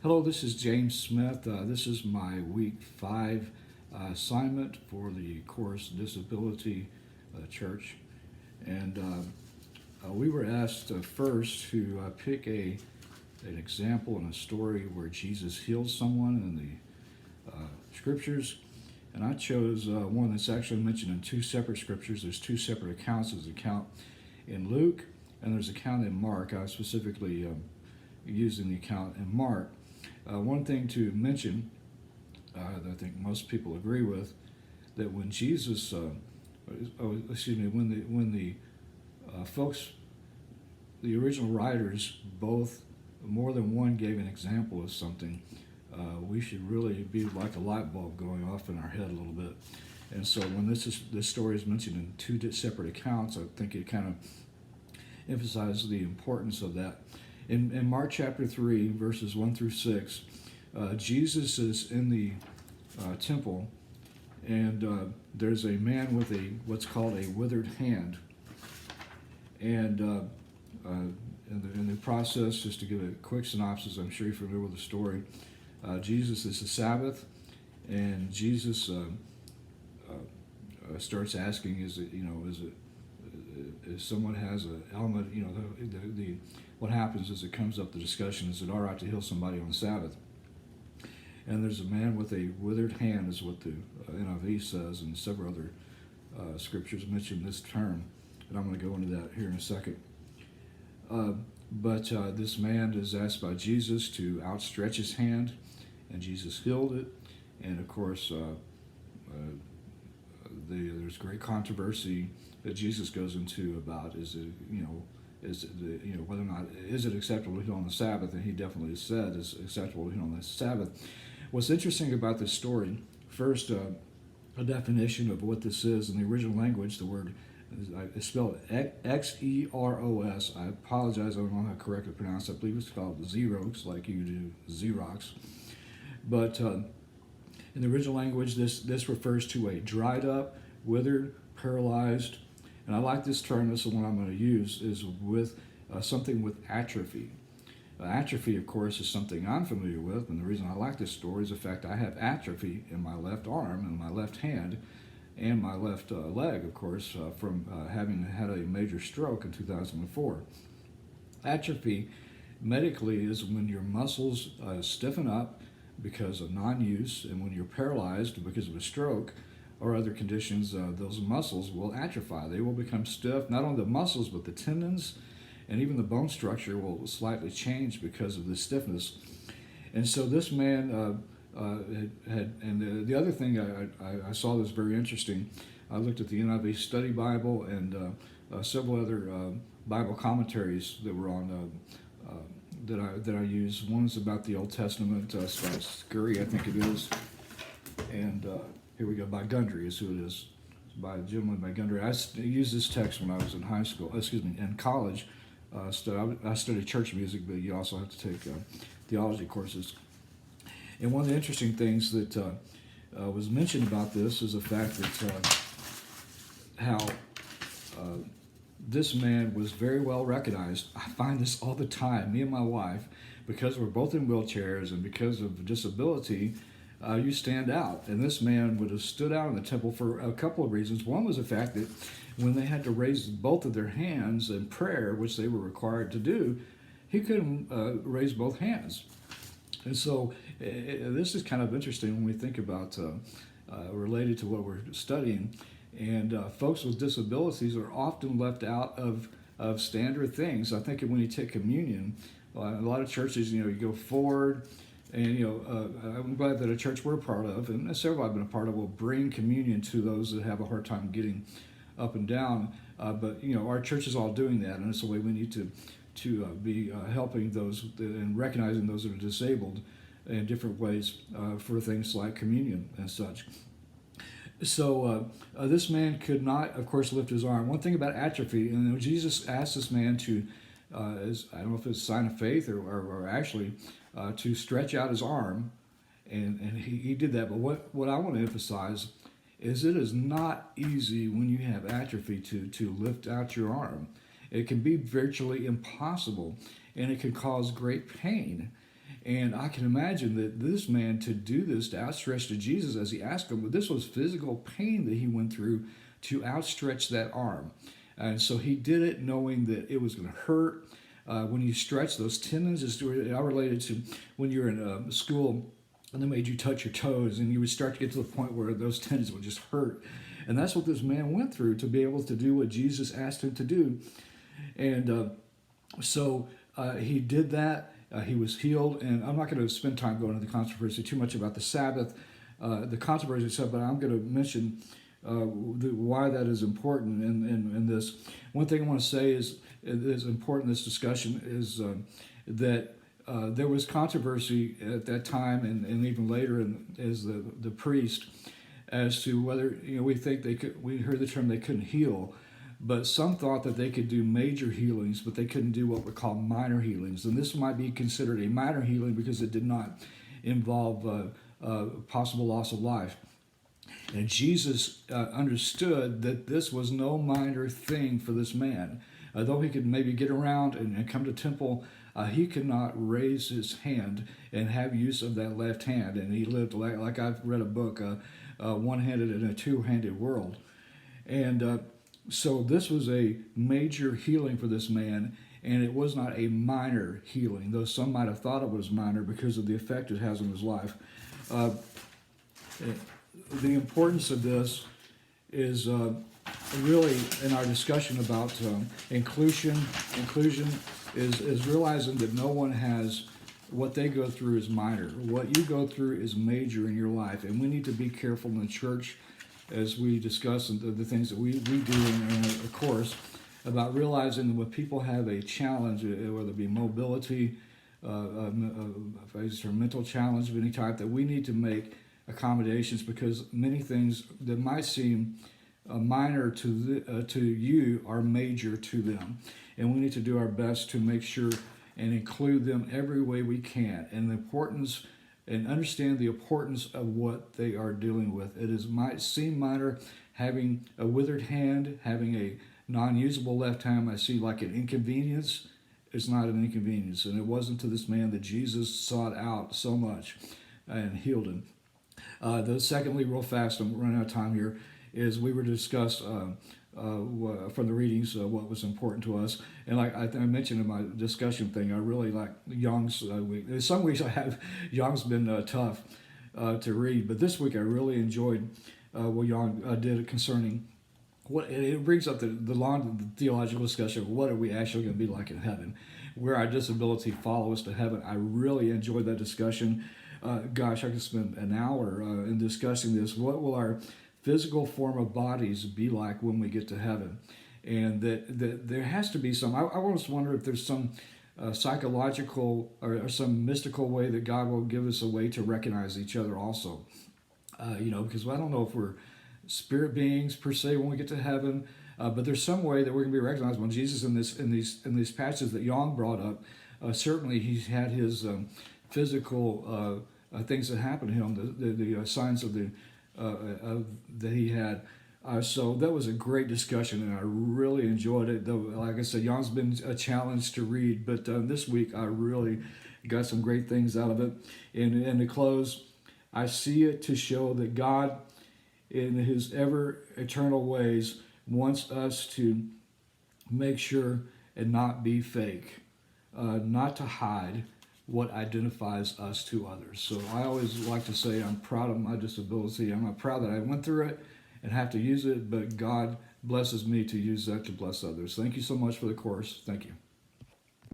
Hello, this is James Smith. This is my week 5 assignment for the course Disability Church. And we were asked first to pick an example and a story where Jesus healed someone in the scriptures. And I chose one that's actually mentioned in two separate scriptures. There's two separate accounts. There's an account in Luke and there's an account in Mark. I was specifically using the account in Mark. One thing to mention that I think most people agree with, that when Jesus, when the folks, the original writers, both more than one gave an example of something, we should really be like a light bulb going off in our head a little bit. And so when this story is mentioned in two separate accounts, I think it kind of emphasizes the importance of that. In Mark chapter 3, verses 1 through 6, Jesus is in the temple, and there's a man with what's called a withered hand. And in the process, just to give a quick synopsis, I'm sure you're familiar with the story. Jesus is the Sabbath, and Jesus starts asking, if someone has an ailment, what happens is it comes up the discussion, is it all right to heal somebody on the Sabbath? And there's a man with a withered hand, is what the NIV says, and several other scriptures mention this term, and I'm going to go into that here in a second. But this man is asked by Jesus to outstretch his hand, and Jesus healed it. And of course, there's great controversy that Jesus goes into about whether or not is it acceptable to heal on the Sabbath, and he definitely said it's acceptable to heal on the Sabbath. What's interesting about this story, first, a definition of what this is in the original language. The word is spelled Xeros. I apologize, I don't know how to correctly pronounce it. I believe it's called Xerox, like you do Xerox. But in the original language, this refers to a dried up, withered, paralyzed, and I like this term. This is the one I'm going to use, is with something with atrophy. Atrophy, of course, is something I'm familiar with, and the reason I like this story is the fact I have atrophy in my left arm and my left hand and my left leg, of course, from having had a major stroke in 2004. Atrophy, medically, is when your muscles stiffen up because of non-use, and when you're paralyzed because of a stroke or other conditions, those muscles will atrophy. They will become stiff, not only the muscles, but the tendons, and even the bone structure will slightly change because of the stiffness. And so this man and the other thing I saw that's very interesting, I looked at the NIV Study Bible and several other Bible commentaries that were on that I use. One's about the Old Testament, by Scurry, I think it is, and here we go, by Gundry is who it is, by a gentleman by Gundry. I used this text when I was in in college. I studied church music, but you also have to take theology courses. And one of the interesting things that was mentioned about this is the fact that how this man was very well recognized. I find this all the time. Me and my wife, because we're both in wheelchairs and because of disability, you stand out. And this man would have stood out in the temple for a couple of reasons. One was the fact that when they had to raise both of their hands in prayer, which they were required to do, he couldn't raise both hands. And so this is kind of interesting when we think about related to what we're studying. And folks with disabilities are often left out of standard things. I think when you take communion, a lot of churches, you go forward, and I'm glad that a church we're a part of, and several I've been a part of, will bring communion to those that have a hard time getting up and down. But our church is all doing that, and it's the way we need to be helping those and recognizing those that are disabled in different ways for things like communion and such. So this man could not, of course, lift his arm. One thing about atrophy, and Jesus asked this man to, I don't know if it's a sign of faith or actually to stretch out his arm, and he did that. But what I want to emphasize is it is not easy when you have atrophy to lift out your arm. It can be virtually impossible, and it can cause great pain. And I can imagine that this man, to do this, to outstretch to Jesus as he asked him, but this was physical pain that he went through to outstretch that arm. And so he did it knowing that it was going to hurt. When you stretch those tendons, I related to when you're in school and they made you touch your toes, and you would start to get to the point where those tendons would just hurt. And that's what this man went through to be able to do what Jesus asked him to do. And so he did that. He was healed. And I'm not going to spend time going into the controversy too much about the Sabbath, the controversy stuff, but I'm going to mention why that is important in this. One thing I want to say is important in this discussion is that there was controversy at that time and even later as the priest as to whether, we think they could. We heard the term they couldn't heal, but some thought that they could do major healings, but they couldn't do what we call minor healings. And this might be considered a minor healing because it did not involve possible loss of life. And Jesus understood that this was no minor thing for this man. Though he could maybe get around and come to temple, he could not raise his hand and have use of that left hand. And he lived, like I've read a book, one-handed in a two-handed world. And so this was a major healing for this man, and it was not a minor healing, though some might have thought it was minor because of the effect it has on his life. The importance of this is really in our discussion about inclusion. Inclusion is realizing that no one has what they go through is minor. What you go through is major in your life, and we need to be careful in the church as we discuss the things that we do in a course about realizing that when people have a challenge, whether it be mobility, mental challenge of any type, that we need to make accommodations because many things that might seem minor to you are major to them, and we need to do our best to make sure and include them every way we can, and the importance and understand the importance of what they are dealing with. Might seem minor, having a withered hand, having a non-usable left hand, I see like an inconvenience. It's not an inconvenience, and it wasn't to this man that Jesus sought out so much and healed him. Secondly, real fast, I'm running out of time here, is we were to discuss from the readings what was important to us. And like I mentioned in my discussion thing, I really like Young's week. Some weeks I have Young's been tough to read, but this week I really enjoyed what Young did concerning what it brings up the long theological discussion of what are we actually going to be like in heaven, where our disability follows us to heaven. I really enjoyed that discussion. Gosh, I could spend an hour in discussing this. What will our physical form of bodies be like when we get to heaven? And that there has to be some, I almost wonder if there's some psychological or some mystical way that God will give us a way to recognize each other also. Because I don't know if we're spirit beings per se when we get to heaven, but there's some way that we're going to be recognized. When Jesus in these passages that Young brought up, certainly he's had his physical things that happened to him, the signs of that he had. So that was a great discussion, and I really enjoyed it. Though, like I said, Young's been a challenge to read, but this week I really got some great things out of it. And to close, I see it to show that God, in his ever eternal ways, wants us to make sure and not be fake, not to hide what identifies us to others. So I always like to say I'm proud of my disability. I'm not proud that I went through it and have to use it, but God blesses me to use that to bless others. Thank you so much for the course. Thank you.